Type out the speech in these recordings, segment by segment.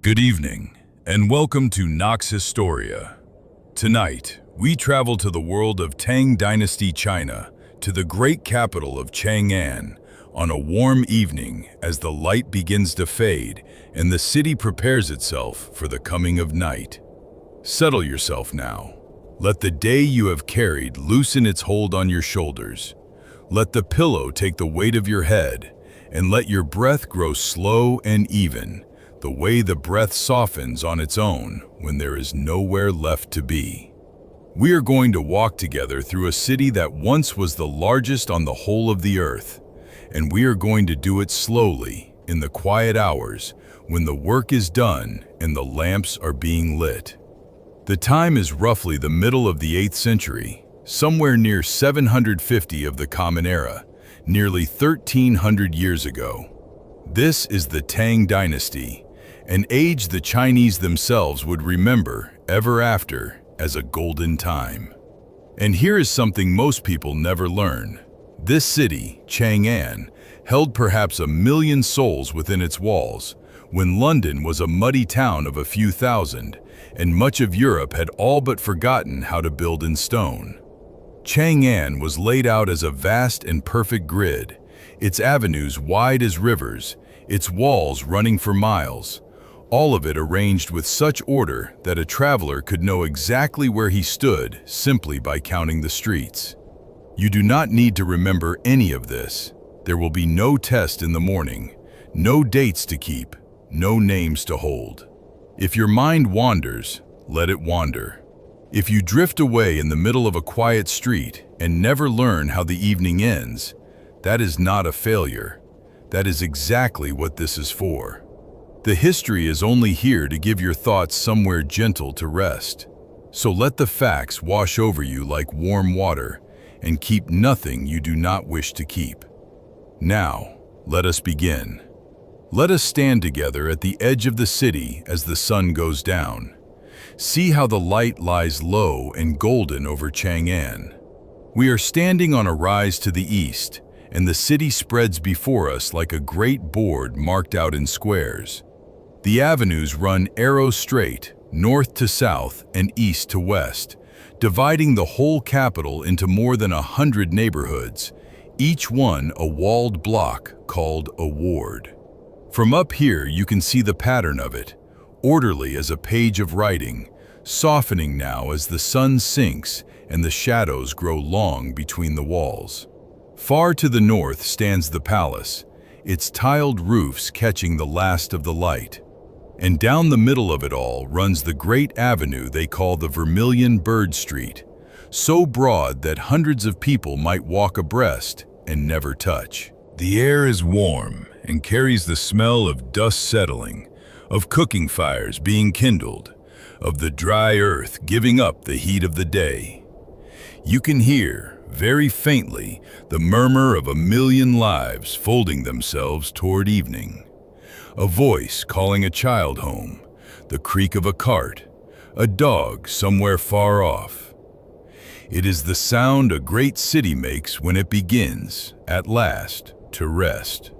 Good evening, and welcome to Nox Historia. Tonight, we travel to the world of Tang Dynasty China, to the great capital of Chang'an, on a warm evening as the light begins to fade and the city prepares itself for the coming of night. Settle yourself now. Let the day you have carried loosen its hold on your shoulders. Let the pillow take the weight of your head, and let your breath grow slow and even, the way the breath softens on its own when there is nowhere left to be. We are going to walk together through a city that once was the largest on the whole of the earth, and we are going to do it slowly, in the quiet hours, when the work is done and the lamps are being lit. The time is roughly the middle of the 8th century, somewhere near 750 of the Common Era, nearly 1,300 years ago. This is the Tang Dynasty, an age the Chinese themselves would remember ever after as a golden time. And here is something most people never learn. This city, Chang'an, held perhaps 1 million souls within its walls, when London was a muddy town of a few thousand, and much of Europe had all but forgotten how to build in stone. Chang'an was laid out as a vast and perfect grid, its avenues wide as rivers, its walls running for miles, all of it arranged with such order that a traveler could know exactly where he stood simply by counting the streets. You do not need to remember any of this. There will be no test in the morning, no dates to keep, no names to hold. If your mind wanders, let it wander. If you drift away in the middle of a quiet street and never learn how the evening ends, that is not a failure. That is exactly what this is for. The history is only here to give your thoughts somewhere gentle to rest. So let the facts wash over you like warm water and keep nothing you do not wish to keep. Now, let us begin. Let us stand together at the edge of the city as the sun goes down. See how the light lies low and golden over Chang'an. We are standing on a rise to the east, and the city spreads before us like a great board marked out in squares. The avenues run arrow straight, north to south and east to west, dividing the whole capital into more than 100 neighborhoods, each one a walled block called a ward. From up here you can see the pattern of it, orderly as a page of writing, softening now as the sun sinks and the shadows grow long between the walls. Far to the north stands the palace, its tiled roofs catching the last of the light. And down the middle of it all runs the great avenue they call the Vermilion Bird Street, so broad that hundreds of people might walk abreast and never touch. The air is warm and carries the smell of dust settling, of cooking fires being kindled, of the dry earth giving up the heat of the day. You can hear, very faintly, the murmur of 1 million lives folding themselves toward evening. A voice calling a child home, the creak of a cart, a dog somewhere far off. It is the sound a great city makes when it begins, at last, to rest.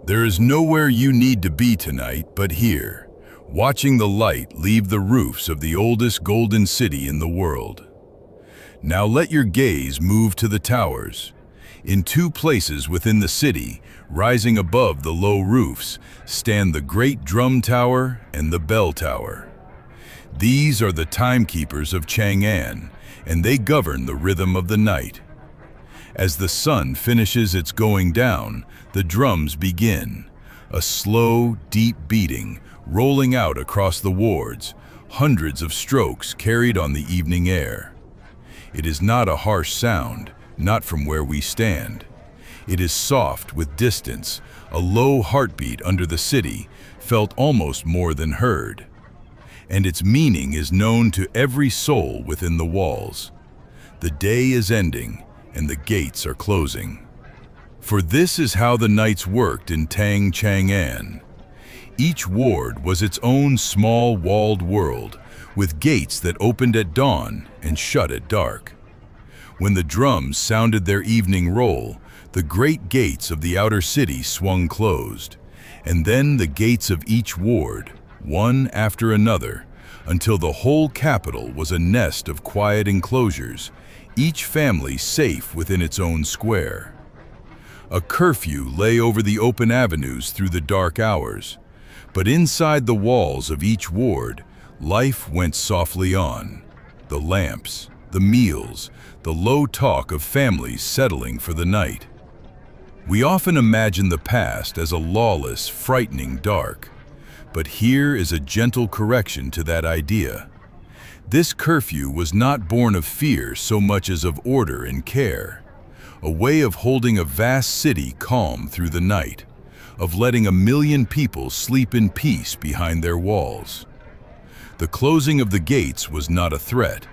There is nowhere you need to be tonight but here, watching the light leave the roofs of the oldest golden city in the world. Now let your gaze move to the towers. In 2 places within the city, rising above the low roofs, stand the great drum tower and the bell tower. These are the timekeepers of Chang'an, and they govern the rhythm of the night. As the sun finishes its going down, the drums begin, a slow, deep beating, rolling out across the wards, hundreds of strokes carried on the evening air. It is not a harsh sound, not from where we stand. It is soft with distance, a low heartbeat under the city, felt almost more than heard. And its meaning is known to every soul within the walls. The day is ending, and the gates are closing. For this is how the nights worked in Chang'an. Each ward was its own small walled world, with gates that opened at dawn and shut at dark. When the drums sounded their evening roll, the great gates of the outer city swung closed, and then the gates of each ward, one after another, until the whole capital was a nest of quiet enclosures, each family safe within its own square. A curfew lay over the open avenues through the dark hours, but inside the walls of each ward, life went softly on. The lamps, the meals, the low talk of families settling for the night. We often imagine the past as a lawless, frightening dark, but here is a gentle correction to that idea. This curfew was not born of fear so much as of order and care, a way of holding a vast city calm through the night, of letting 1,000,000 people sleep in peace behind their walls. The closing of the gates was not a threat.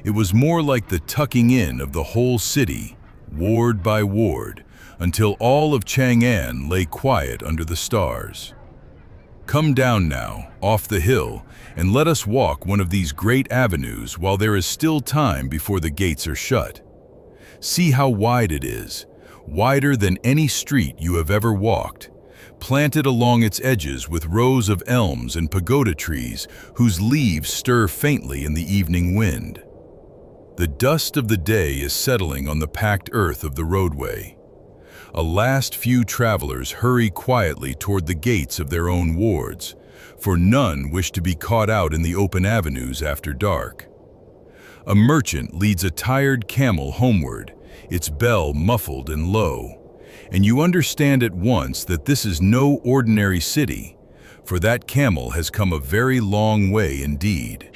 It was more like the tucking in of the whole city, ward by ward, until all of Chang'an lay quiet under the stars. Come down now, off the hill, and let us walk one of these great avenues while there is still time before the gates are shut. See how wide it is, wider than any street you have ever walked, planted along its edges with rows of elms and pagoda trees whose leaves stir faintly in the evening wind. The dust of the day is settling on the packed earth of the roadway. A last few travelers hurry quietly toward the gates of their own wards, for none wish to be caught out in the open avenues after dark. A merchant leads a tired camel homeward, its bell muffled and low, and you understand at once that this is no ordinary city, for that camel has come a very long way indeed.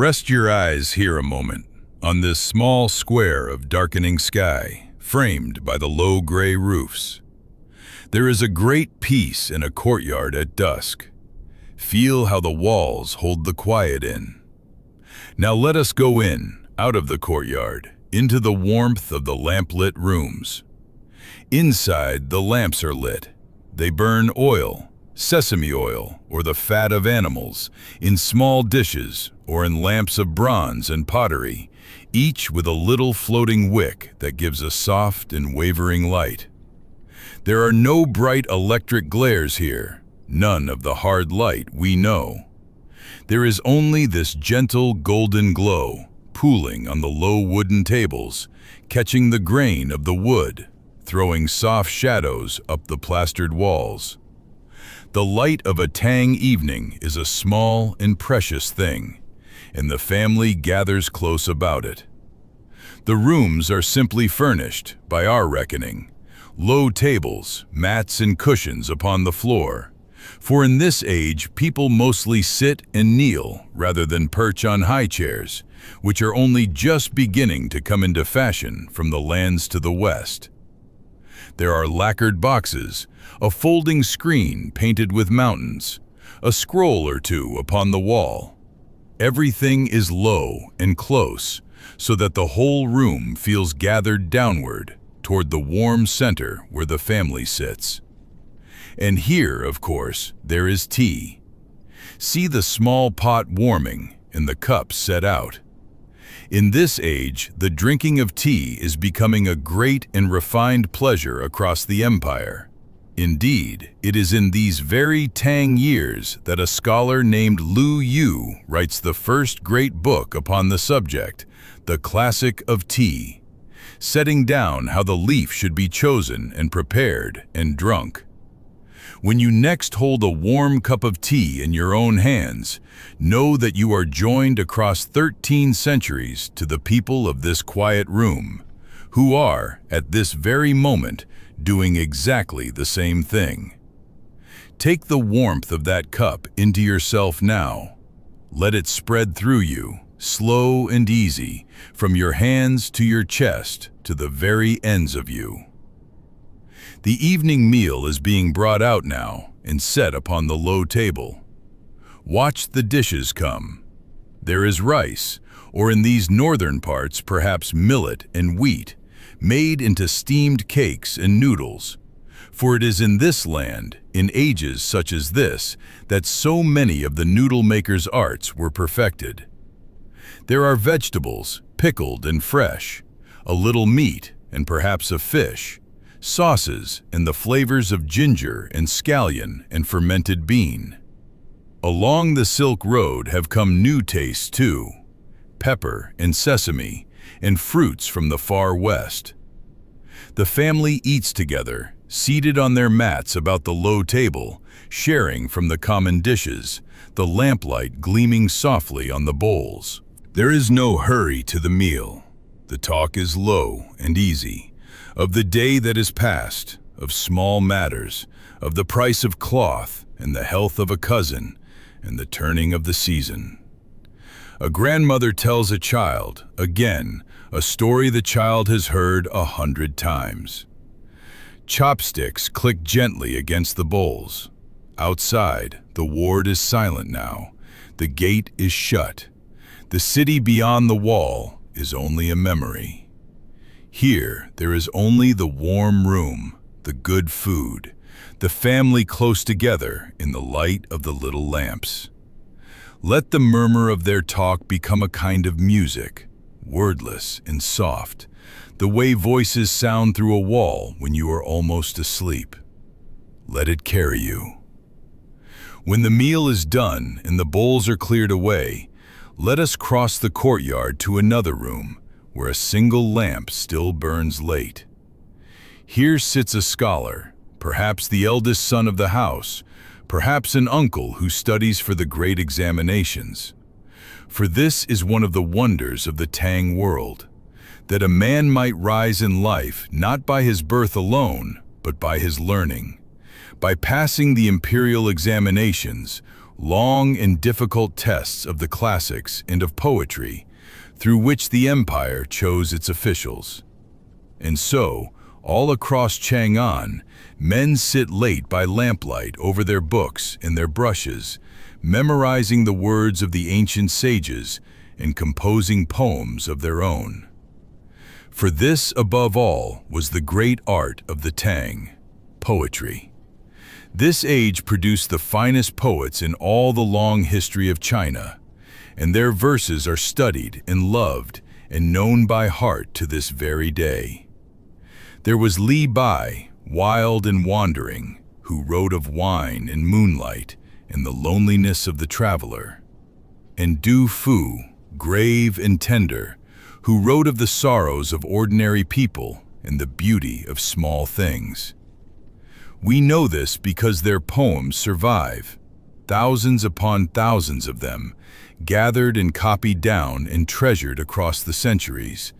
Rest your eyes here a moment, on this small square of darkening sky, framed by the low gray roofs. There is a great peace in a courtyard at dusk. Feel how the walls hold the quiet in. Now let us go in, out of the courtyard, into the warmth of the lamplit rooms. Inside, the lamps are lit. They burn oil, sesame oil, or the fat of animals, in small dishes or in lamps of bronze and pottery, each with a little floating wick that gives a soft and wavering light. There are no bright electric glares here, none of the hard light we know. There is only this gentle golden glow, pooling on the low wooden tables, catching the grain of the wood, throwing soft shadows up the plastered walls. The light of a Tang evening is a small and precious thing, and the family gathers close about it. The rooms are simply furnished, by our reckoning. Low tables, mats and cushions upon the floor. For in this age, people mostly sit and kneel rather than perch on high chairs, which are only just beginning to come into fashion from the lands to the west. There are lacquered boxes, a folding screen painted with mountains, a scroll or two upon the wall. Everything is low and close, so that the whole room feels gathered downward toward the warm center where the family sits. And here, of course, there is tea. See the small pot warming and the cups set out. In this age, the drinking of tea is becoming a great and refined pleasure across the empire. Indeed, it is in these very Tang years that a scholar named Lu Yu writes the first great book upon the subject, the Classic of Tea, setting down how the leaf should be chosen and prepared and drunk. When you next hold a warm cup of tea in your own hands, know that you are joined across 13 centuries to the people of this quiet room, who are, at this very moment, doing exactly the same thing. Take the warmth of that cup into yourself now. Let it spread through you, slow and easy, from your hands to your chest to the very ends of you. The evening meal is being brought out now and set upon the low table. Watch the dishes come. There is rice, or in these northern parts perhaps millet and wheat, made into steamed cakes and noodles. For it is in this land, in ages such as this, that so many of the noodle maker's arts were perfected. There are vegetables, pickled and fresh, a little meat and perhaps a fish, sauces and the flavors of ginger and scallion and fermented bean. Along the Silk Road have come new tastes too, pepper and sesame, and fruits from the far west. The family eats together, seated on their mats about the low table, sharing from the common dishes, the lamplight gleaming softly on the bowls. There is no hurry to the meal. The talk is low and easy, of the day that is past, of small matters, of the price of cloth and the health of a cousin and the turning of the season. A grandmother tells a child, again, a story the child has heard 100 times. Chopsticks click gently against the bowls. Outside, the ward is silent now. The gate is shut. The city beyond the wall is only a memory. Here, there is only the warm room, the good food, the family close together in the light of the little lamps. Let the murmur of their talk become a kind of music, wordless and soft, the way voices sound through a wall when you are almost asleep. Let it carry you. When the meal is done and the bowls are cleared away, let us cross the courtyard to another room where a single lamp still burns late. Here sits a scholar, perhaps the eldest son of the house, perhaps an uncle who studies for the great examinations. For this is one of the wonders of the Tang world, that a man might rise in life not by his birth alone, but by his learning. By passing the imperial examinations, long and difficult tests of the classics and of poetry, through which the empire chose its officials. And so, all across Chang'an, men sit late by lamplight over their books and their brushes, memorizing the words of the ancient sages and composing poems of their own. For this, above all, was the great art of the Tang, poetry. This age produced the finest poets in all the long history of China, and their verses are studied and loved and known by heart to this very day. There was Li Bai, wild and wandering, who wrote of wine and moonlight and the loneliness of the traveler, and Du Fu, grave and tender, who wrote of the sorrows of ordinary people and the beauty of small things. We know this because their poems survive, thousands upon thousands of them, gathered and copied down and treasured across the centuries,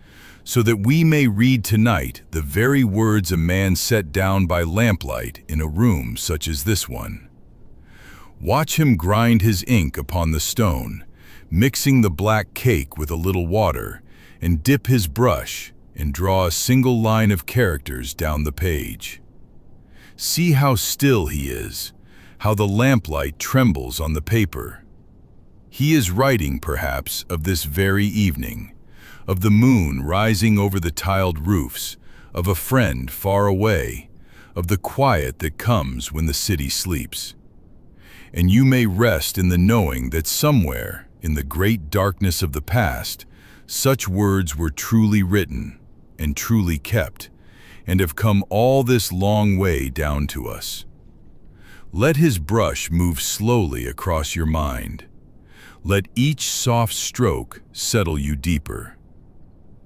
so that we may read tonight the very words a man set down by lamplight in a room such as this one. Watch him grind his ink upon the stone, mixing the black cake with a little water, and dip his brush and draw a single line of characters down the page. See how still he is, how the lamplight trembles on the paper. He is writing, perhaps, of this very evening, of the moon rising over the tiled roofs, of a friend far away, of the quiet that comes when the city sleeps. And you may rest in the knowing that somewhere, in the great darkness of the past, such words were truly written and truly kept, and have come all this long way down to us. Let his brush move slowly across your mind. Let each soft stroke settle you deeper.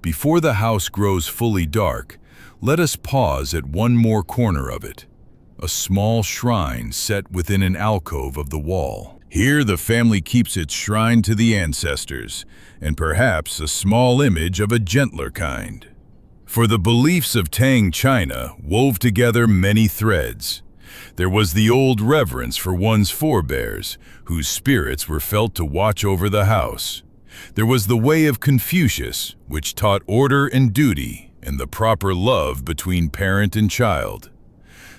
Before the house grows fully dark, let us pause at one more corner of it, a small shrine set within an alcove of the wall. Here the family keeps its shrine to the ancestors, and perhaps a small image of a gentler kind. For the beliefs of Tang China wove together many threads. There was the old reverence for one's forebears, whose spirits were felt to watch over the house. There was the way of Confucius, which taught order and duty and the proper love between parent and child.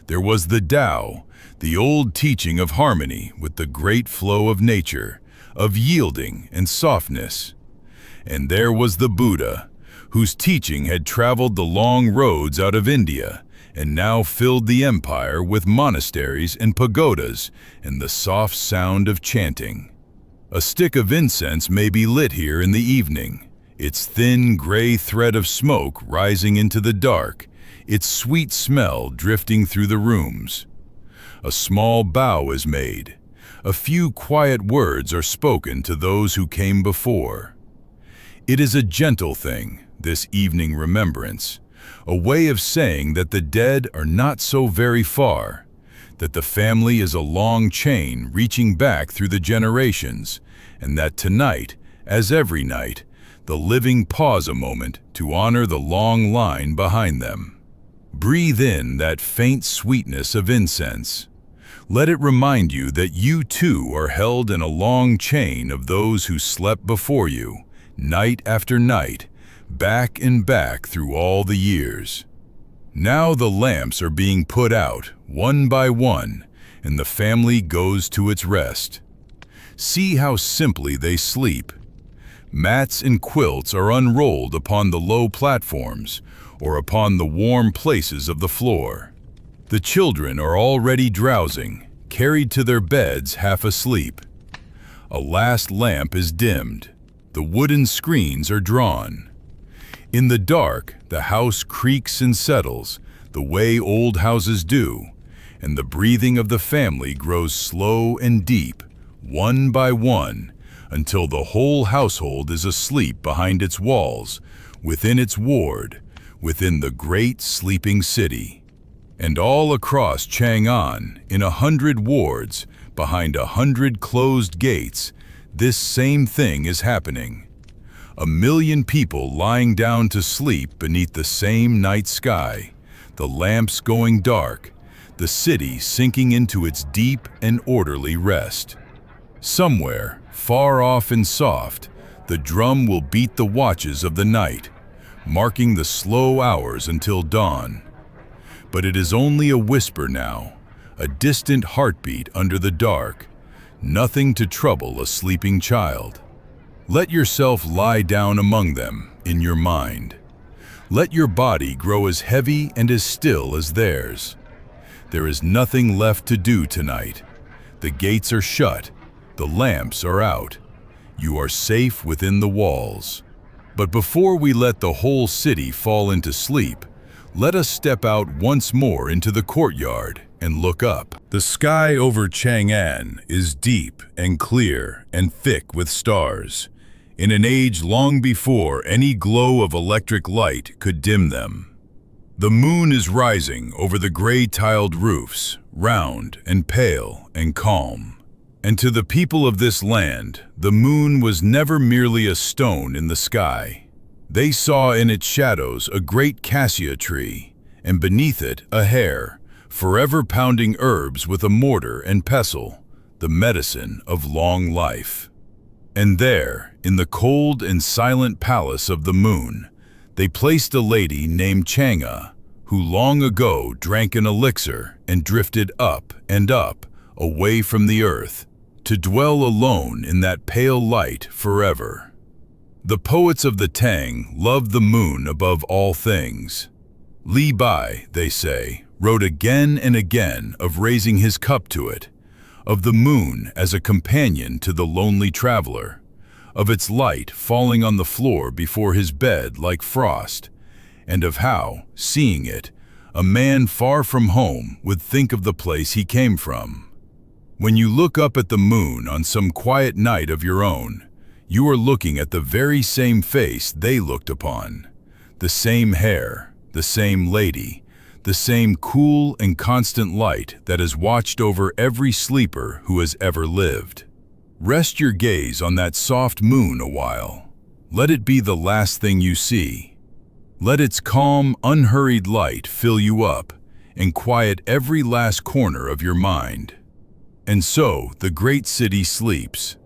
There was the Tao, the old teaching of harmony with the great flow of nature, of yielding and softness. And there was the Buddha, whose teaching had traveled the long roads out of India and now filled the empire with monasteries and pagodas and the soft sound of chanting. A stick of incense may be lit here in the evening, its thin gray thread of smoke rising into the dark, its sweet smell drifting through the rooms. A small bow is made. A few quiet words are spoken to those who came before. It is a gentle thing, this evening remembrance, a way of saying that the dead are not so very far, that the family is a long chain reaching back through the generations, and that tonight, as every night, the living pause a moment to honor the long line behind them. Breathe in that faint sweetness of incense. Let it remind you that you too are held in a long chain of those who slept before you, night after night, back and back through all the years. Now the lamps are being put out, one by one, and the family goes to its rest. See how simply they sleep. Mats and quilts are unrolled upon the low platforms or upon the warm places of the floor. The children are already drowsing, carried to their beds half asleep. A last lamp is dimmed. The wooden screens are drawn. In the dark, the house creaks and settles, the way old houses do, and the breathing of the family grows slow and deep, one by one, until the whole household is asleep behind its walls, within its ward, within the great sleeping city. And all across Chang'an, in 100 wards, behind 100 closed gates, this same thing is happening. 1 million people lying down to sleep beneath the same night sky, the lamps going dark, the city sinking into its deep and orderly rest. Somewhere, far off and soft, the drum will beat the watches of the night, marking the slow hours until dawn. But it is only a whisper now, a distant heartbeat under the dark, nothing to trouble a sleeping child. Let yourself lie down among them in your mind. Let your body grow as heavy and as still as theirs. There is nothing left to do tonight. The gates are shut, the lamps are out. You are safe within the walls. But before we let the whole city fall into sleep, let us step out once more into the courtyard and look up. The sky over Chang'an is deep and clear and thick with stars, in an age long before any glow of electric light could dim them. The moon is rising over the gray-tiled roofs, round and pale and calm. And to the people of this land, the moon was never merely a stone in the sky. They saw in its shadows a great cassia tree, and beneath it a hare, forever pounding herbs with a mortar and pestle, the medicine of long life. And there, in the cold and silent palace of the moon, they placed a lady named Chang'an, who long ago drank an elixir and drifted up and up, away from the earth, to dwell alone in that pale light forever. The poets of the Tang loved the moon above all things. Li Bai, they say, wrote again and again of raising his cup to it, of the moon as a companion to the lonely traveler, of its light falling on the floor before his bed like frost, and of how, seeing it, a man far from home would think of the place he came from. When you look up at the moon on some quiet night of your own, you are looking at the very same face they looked upon, the same hair, the same lady, the same cool and constant light that has watched over every sleeper who has ever lived. Rest your gaze on that soft moon a while. Let it be the last thing you see. Let its calm, unhurried light fill you up and quiet every last corner of your mind. And so the great city sleeps.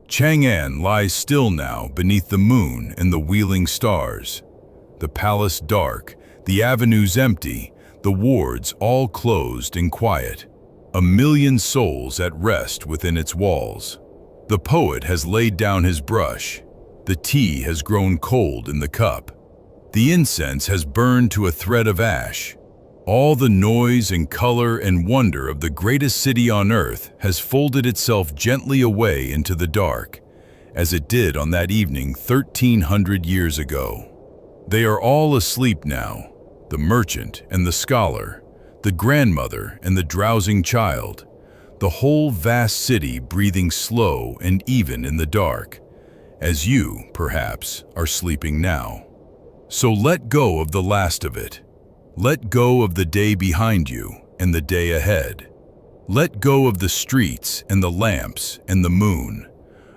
Chang'an lies still now beneath the moon and the wheeling stars. The palace dark, the avenues empty, the wards all closed and quiet. A million souls at rest within its walls. The poet has laid down his brush. The tea has grown cold in the cup. The incense has burned to a thread of ash. All the noise and color and wonder of the greatest city on earth has folded itself gently away into the dark, as it did on that evening 1,300 years ago. They are all asleep now, the merchant and the scholar, the grandmother and the drowsing child, the whole vast city breathing slow and even in the dark, as you, perhaps, are sleeping now. So let go of the last of it. Let go of the day behind you and the day ahead. Let go of the streets and the lamps and the moon,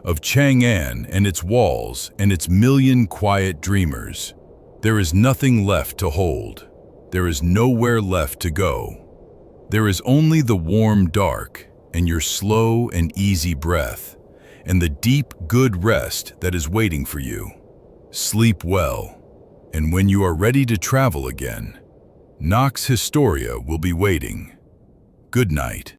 of Chang'an and its walls and its million quiet dreamers. There is nothing left to hold. There is nowhere left to go. There is only the warm dark and your slow and easy breath, and the deep, good rest that is waiting for you. Sleep well, and when you are ready to travel again, Nox Historia will be waiting. Good night.